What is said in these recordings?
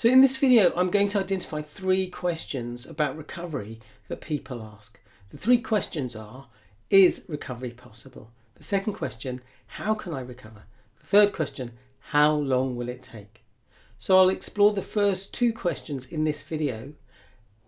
So in this video, I'm going to identify 3 questions about recovery that people ask. The 3 questions are, is recovery possible? The second question, how can I recover? The third question, how long will it take? So I'll explore the first 2 questions in this video.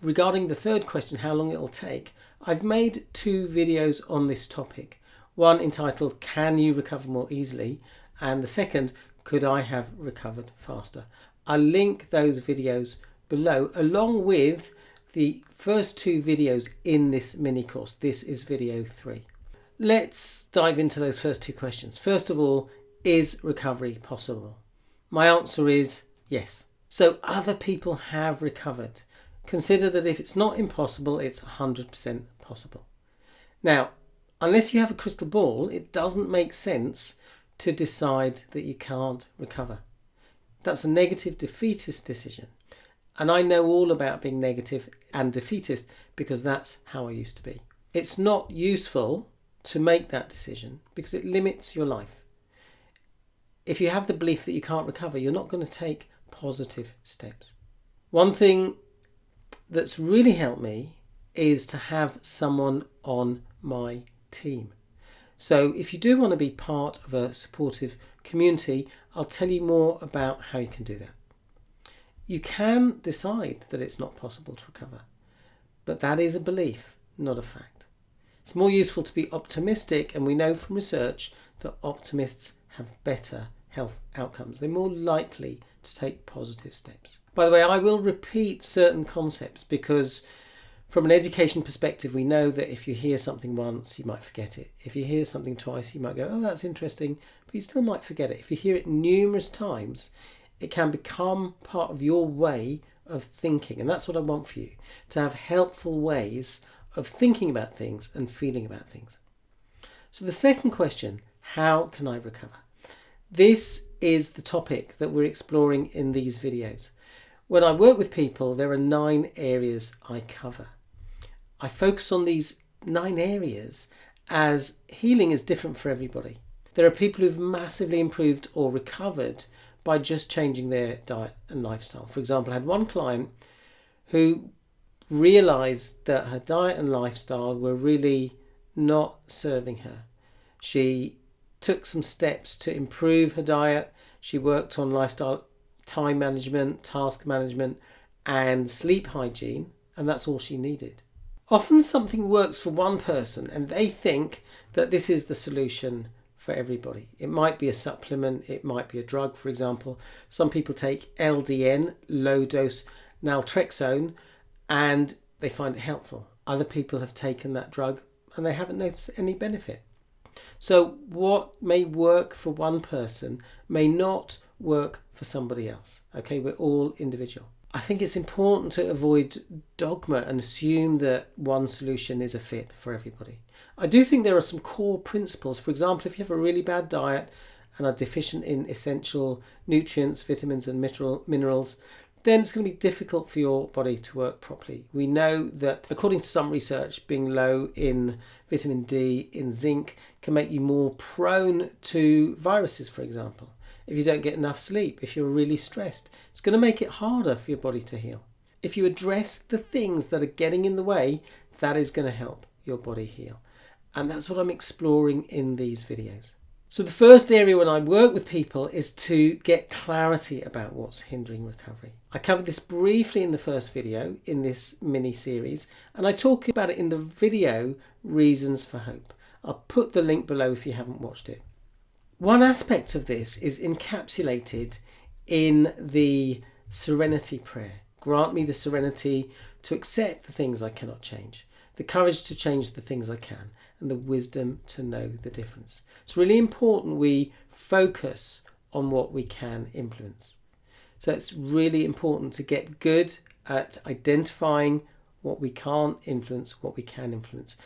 Regarding the third question, how long it'll take, I've made 2 videos on this topic. One entitled, Can you recover more easily? And the second, Could I have recovered faster? I'll link those videos below along with the first 2 videos in this mini course. This is video 3. Let's dive into those first 2 questions. First of all, is recovery possible? My answer is yes. So other people have recovered. Consider that if it's not impossible, it's 100% possible. Now, unless you have a crystal ball, it doesn't make sense to decide that you can't recover. That's a negative defeatist decision. And I know all about being negative and defeatist because that's how I used to be. It's not useful to make that decision because it limits your life. If you have the belief that you can't recover, you're not going to take positive steps. One thing that's really helped me is to have someone on my team. So if you do want to be part of a supportive community, I'll tell you more about how you can do that. You can decide that it's not possible to recover, but that is a belief, not a fact. It's more useful to be optimistic, and we know from research that optimists have better health outcomes. They're more likely to take positive steps. By the way, I will repeat certain concepts because from an education perspective, we know that if you hear something once, you might forget it. If you hear something twice, you might go, oh, that's interesting, but you still might forget it. If you hear it numerous times, it can become part of your way of thinking. And that's what I want for you, to have helpful ways of thinking about things and feeling about things. So the second question, how can I recover? This is the topic that we're exploring in these videos. When I work with people, there are 9 areas I cover. I focus on these 9 areas as healing is different for everybody. There are people who've massively improved or recovered by just changing their diet and lifestyle. For example, I had one client who realised that her diet and lifestyle were really not serving her. She took some steps to improve her diet. She worked on lifestyle, time management, task management, and sleep hygiene, and that's all she needed. Often something works for one person and they think that this is the solution for everybody. It might be a supplement, it might be a drug, for example. Some people take LDN, low dose naltrexone, and they find it helpful. Other people have taken that drug and they haven't noticed any benefit. So what may work for one person may not work for somebody else. Okay, we're all individual. I think it's important to avoid dogma and assume that one solution is a fit for everybody. I do think there are some core principles. For example, if you have a really bad diet and are deficient in essential nutrients, vitamins and minerals, then it's going to be difficult for your body to work properly. We know that according to some research, being low in vitamin D, in zinc, can make you more prone to viruses, for example. If you don't get enough sleep, if you're really stressed, it's going to make it harder for your body to heal. If you address the things that are getting in the way, that is going to help your body heal. And that's what I'm exploring in these videos. So the first area when I work with people is to get clarity about what's hindering recovery. I covered this briefly in the first video in this mini series, and I talk about it in the video Reasons for Hope. I'll put the link below if you haven't watched it. One aspect of this is encapsulated in the serenity prayer. Grant me the serenity to accept the things I cannot change, the courage to change the things I can, and the wisdom to know the difference. It's really important we focus on what we can influence. So it's really important to get good at identifying what we can't influence, what we can influence.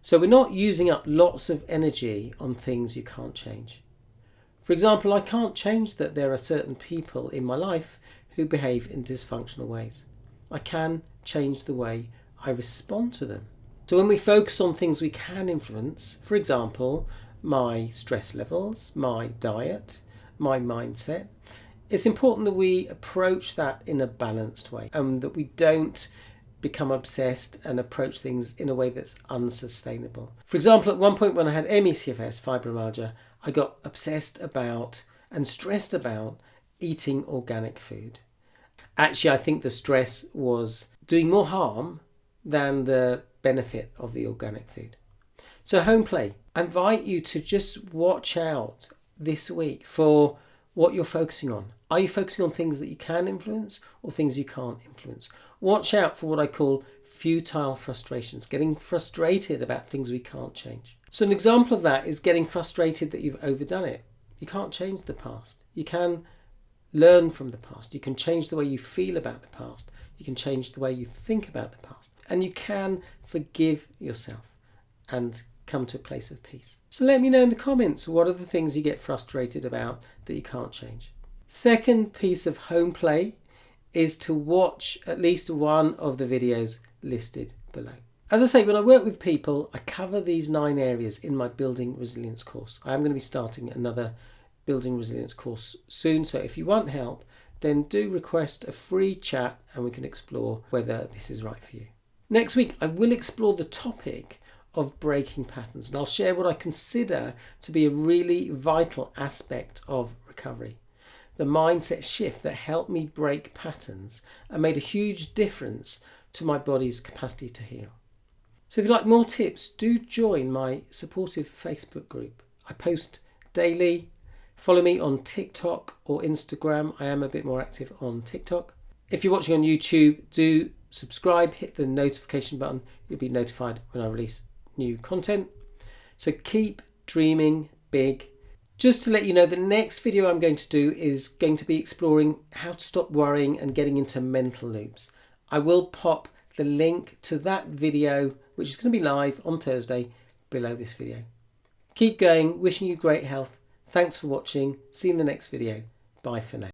So we're not using up lots of energy on things you can't change. For example, I can't change that there are certain people in my life who behave in dysfunctional ways. I can change the way I respond to them. So when we focus on things we can influence, for example, my stress levels, my diet, my mindset, It's important that we approach that in a balanced way, and that we don't become obsessed and approach things in a way that's unsustainable. For example, at one point when I had CFS, fibromyalgia, I got obsessed about and stressed about eating organic food. Actually, I think the stress was doing more harm than the benefit of the organic food. So HOMEPLAY, I invite you to just watch out this week for what you're focusing on. Are you focusing on things that you can influence or things you can't influence? Watch out for what I call futile frustrations, getting frustrated about things we can't change. So an example of that is getting frustrated that you've overdone it. You can't change the past. You can learn from the past. You can change the way you feel about the past. You can change the way you think about the past. And you can forgive yourself and come to a place of peace. So let me know in the comments, what are the things you get frustrated about that you can't change? Second piece of HOMEPLAY is to watch at least one of the videos listed below. As I say, when I work with people, I cover these 9 areas in my Building Resilience course. I am going to be starting another Building Resilience course soon, so if you want help, then do request a free chat and we can explore whether this is right for you. Next week, I will explore the topic of breaking patterns, and I'll share what I consider to be a really vital aspect of recovery. The mindset shift that helped me break patterns and made a huge difference to my body's capacity to heal. So if you'd like more tips, do join my supportive Facebook group. I post daily. Follow me on TikTok or Instagram. I am a bit more active on TikTok. If you're watching on YouTube, do subscribe, hit the notification button. You'll be notified when I release new content. So keep dreaming big. Just to let you know, the next video I'm going to do is going to be exploring how to stop worrying and getting into mental loops. I will pop the link to that video, which is going to be live on Thursday, below this video. Keep going, wishing you great health. Thanks for watching. See you in the next video. Bye for now.